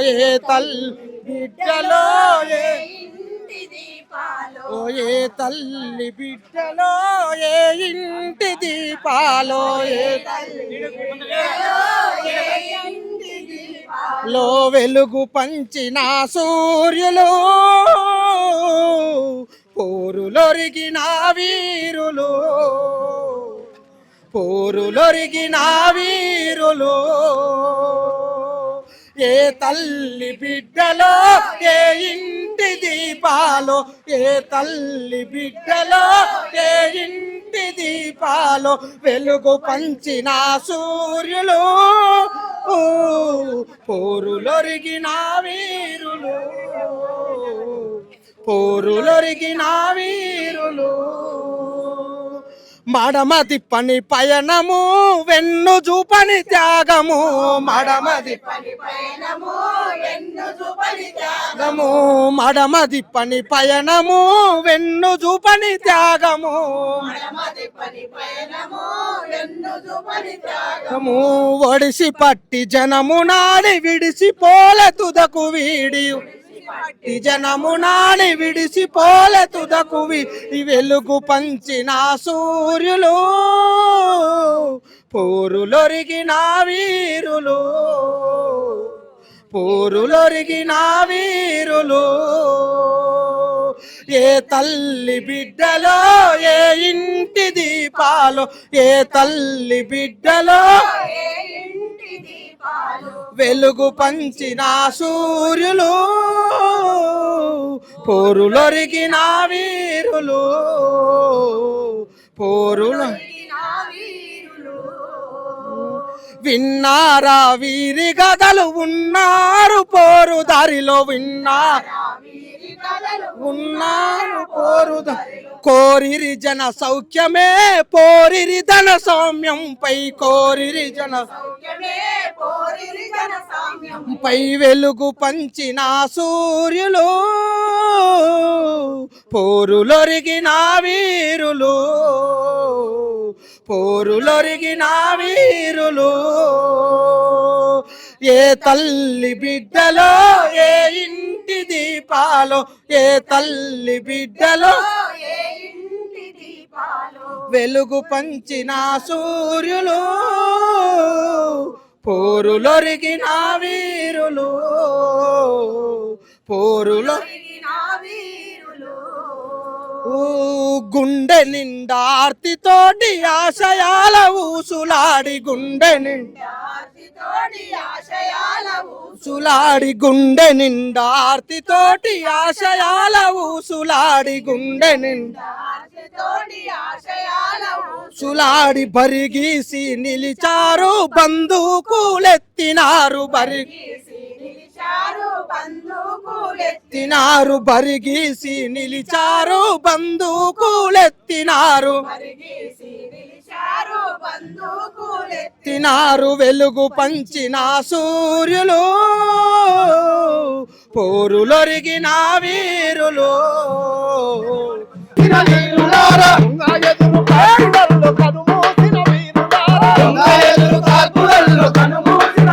ఏ తల్లి బిడ్డలో ఏ ఏ తల్లి బిడ్డలో ఏ ఇంటి దీపాలో ఏ లో వెలుగు పంచిన సూర్యులు పోరులొరిగిన వీరులు పోరులొరిగిన వీరులు ఏ తల్లి బిడ్డలో ఏ ఇంటి దీపాలో ఏ తల్లి బిడ్డలో ఏ ఇంటి దీపాలో వెలుగు పంచిన సూర్యులు పోరులొరిగిన వీరులు పోరులొరిగిన వీరులు మడమ తిప్పని పయనము వెన్ను చూపని త్యాగము మడమ తిప్పని పయనము వెన్ను చూపని త్యాగము మడమ తిప్పని పయనము వెన్ను చూపని త్యాగము మడమ తిప్పని పయనము వెన్ను చూపని త్యాగము ఒడిసి పట్టి జనము నాడి విడిసిపోలే తుదకు వీడి జనము నాడి విడిసిపోలే తుదకు వెలుగు పంచిన సూర్యులు పోరులొరిగిన వీరులు పోరులొరిగిన వీరులు ఏ తల్లి బిడ్డలో ఏ ఇంటి దీపాలో ఏ తల్లి బిడ్డలో వెలుగు పంచిన సూర్యులు పోరులొరిగిన వీరులు పోరులు విన్నారా వీరి గదలు ఉన్నారు పోరు దారిలో ఉన్నారు పోరు కోరిరి జన సౌఖ్యమే పోరిరి ధన సౌమ్యంపై కోరిరి జన పై వెలుగు పంచిన సూర్యులు పోరులొరిగిన వీరులు పోరులొరిగిన వీరులు ఏ తల్లి బిడ్డలో ఏ ఇంటి దీపాలో ఏ తల్లి బిడ్డలో వెలుగు పంచిన సూర్యులు పోరులొరిగిన వీరులు పోరులొరిగిన వీరులు గుండె నిండా ఆర్తితోటి ఆశయాల ఊసులాడి గుండె నిండా ఊసులాడి గుండె నిండా ఆర్తితోటి ఆశయాల ఊసులాడి గుండె నిండా సులాడి బరిగీసి నిలిచారు బంధుకులెత్తినారు బరిగీసి బరిగీసి నిలిచారు బంధుకులెత్తినారు తినారు వెలుగు పంచిన సూర్యులు పోరులొరిగిన వీరులు ఎదురు కాల్పులలో కనుమూసిన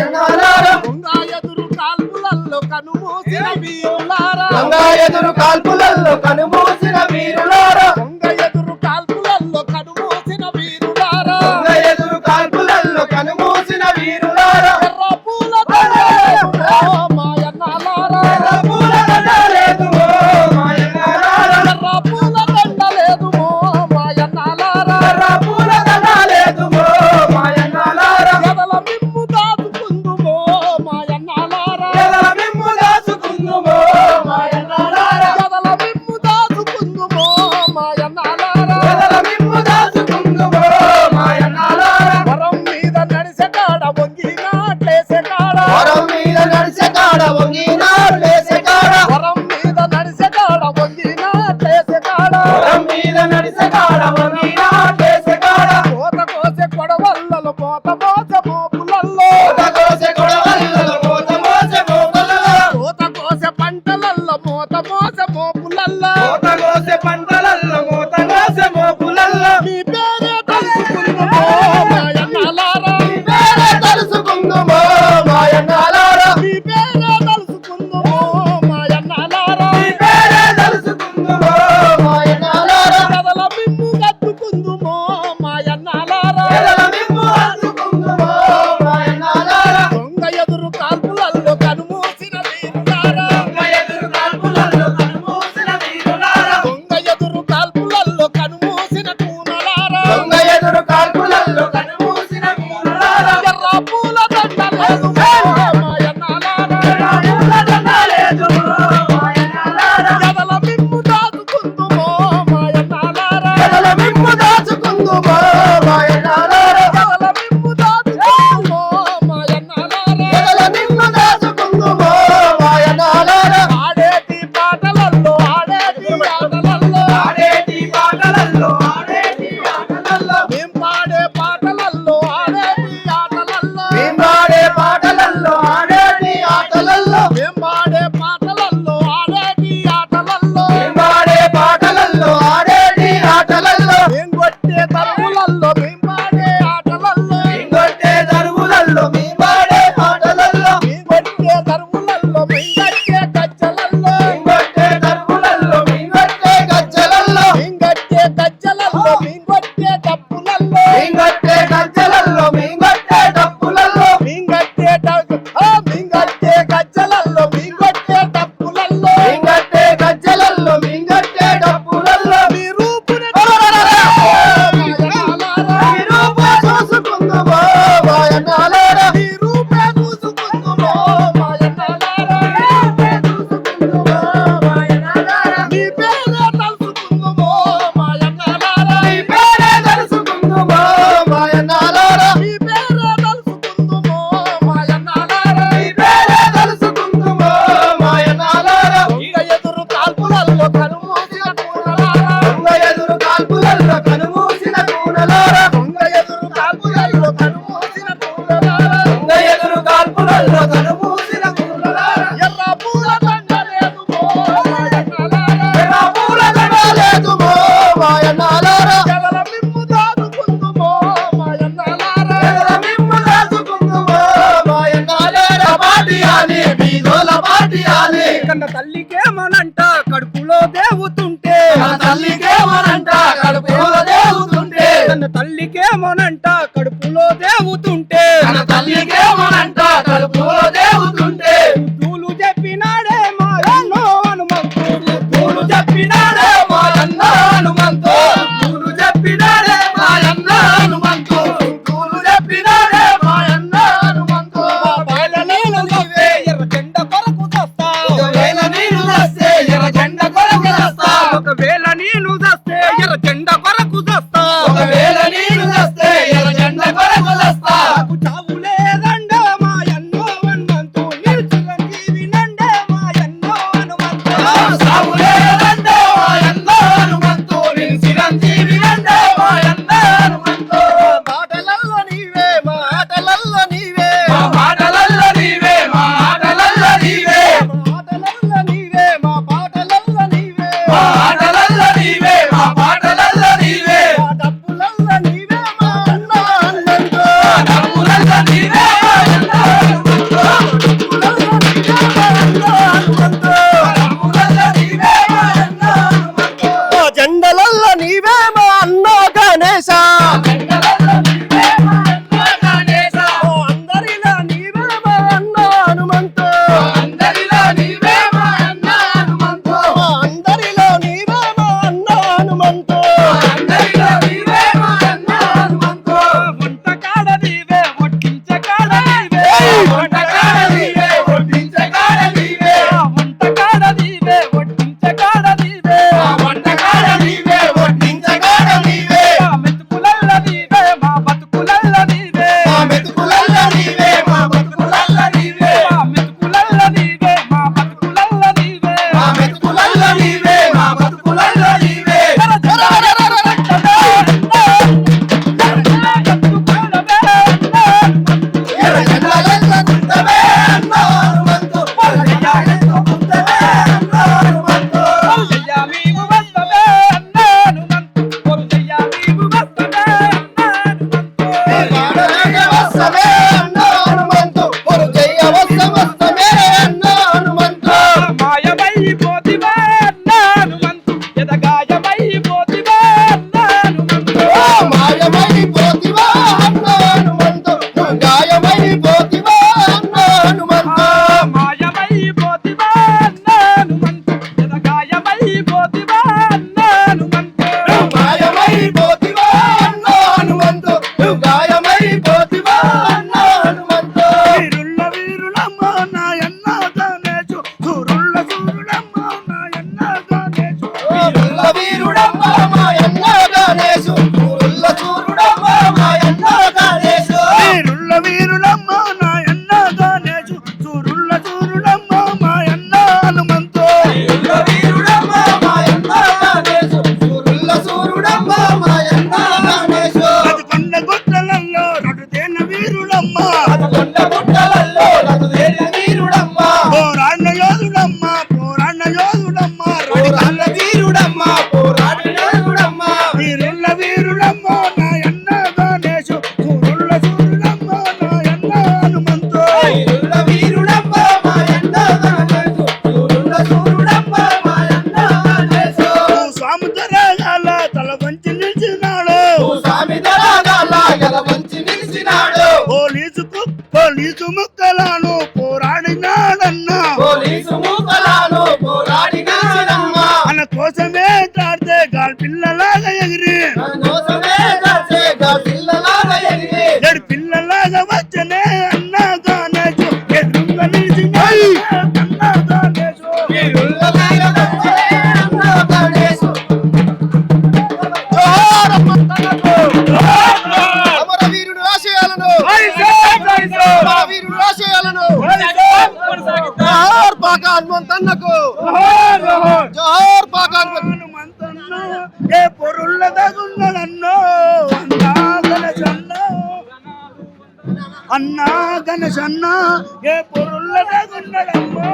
వీరులారా ఎదురు కాల్పులలో కనుమూసిన వీరులారా ఎదురు కాల్పులలో కనుమూసిన వీరులారా ఎదురు కాల్పులలో కనుమూసిన వీరులారా ఆటలల్లో మేము పాడే ఆటలల్లో ఇంకొట్టే దరువులల్లో మీ పాడే ఆటలల్లో మీ కొట్టే దరువులల్లో మేము కట్టే గజ్జలల్లో ఇంకొట్టే దరువులల్లో మీ కొట్టే గజ్జలల్లో మేము కట్టే గజ్జలల్లో మేము కొట్టే డప్పులల్లో ఇంకొట్టే గజ్జలల్లో మీ కొట్టే డప్పులల్లో మేము కట్టే మేము కట్టే గజ్జలల్లో మేము కొట్టే డప్పులల్లో ఇంకొట్టే గజ్జలల్లో మీ కొట్టే డప్పులల్లో మీ రూపున ఈ రూపే చూసుకుందుమో మాయన్నాలారా మీ రూపే చూసుకుందుమో మాయన్నాలారా చూసుకుందుమో మాయన్నాలారా మీ పేరే తలుసుకుందుమో మాయన్నాలారా మీ పేరే తెలుసుకుందుమో మాయన్నాలారా మీ పేరే తలుసుకుందుమో మాయన్నాలారా మీ పేరే తెలుసుకుందుమో మాయన్నాలారా దొంగ ఎదురు కాల్పులల్లో కనుమూసిన కూరలారా దొంగ ఎదురు కాల్పులల్లో కనుమూసిన కూనలారా దొంగ ఎదురు కాల్పులల్లో కనుమూసిన కూరలారా దొంగ ఎదురు కాల్పులల్లో కనుమూసిన కూనలారా ఎర్ర పూల దండ లేదు మాయన్నాలారా ఎర్ర పూల దండ లేదుమో మాయన్నాలారా జగల మిమ్ము దాదుకుందుమో మాయన్నాలారా ఎర్ర మిమ్ము దాచుకుందుమో మాయన్నాలారా పాటియాలి బీదోల పాటియాలి కన్న తల్లికేమనంట కడుపులో దేవుతుంటే మన తల్లికేమనంట కడుపులో దేవుతుంటే కన్న తల్లికేమనంట కడుపులో దేవుతుంటే మన తల్లికేమనంట కడుపులో దేవుతుంటే పూలు చెప్పినాడే మా ఎన్నో హనుమంతుడు పూలు చెప్పినాడే మా అన్న హనుమంతు పూలు చెప్పినాడే మా అన్న హనుమంతు పూలు చెప్పినాడే మా అన్న హనుమంతు బాల నీళ్ళు నవ్వే ఎర్ర జెండ కొరకు తెస్తా ఒకవేళ నీరు వస్తే ఎర్ర జెండ కొరకు వస్తా ఒకవేళ నేను తెస్తే ఎర్ర జెండ కొరకు తెస్తా ఒకవేళ నీరు వస్తే ఎర్ర జెండ కొరకు వస్తా నాకు చావు పోలీసు ముక్కలను పోరాడినాడన్నా పోలీసు మూకలాను పోరాడినాడమ్మా మన కోసమే తాడితే గాలి పిల్లలాగా ఎగిరి కోసమే దర్శక పిల్లలాగా ఎగిరి ఏడు పిల్లలాగా వచ్చనే అన్నా గణేశు ఎదురుగా నిలిచిన అన్నా గణేశు వీరుల్లలాగా వచ్చే అన్న గణేశు జోహార్ అమ్మతనకు అమర వీరుడు ఆశయాలను అమర వీరుడు ఆశయాలను జోహార్ పాక హనుమంతన్నకు జోహార్ పాక హనుమంతన్న ఏ పొరుళ్ళ తగున్నడన్నో అన్నా గణేశన్న ఏ పొరుళ్ళ తగున్నడన్నో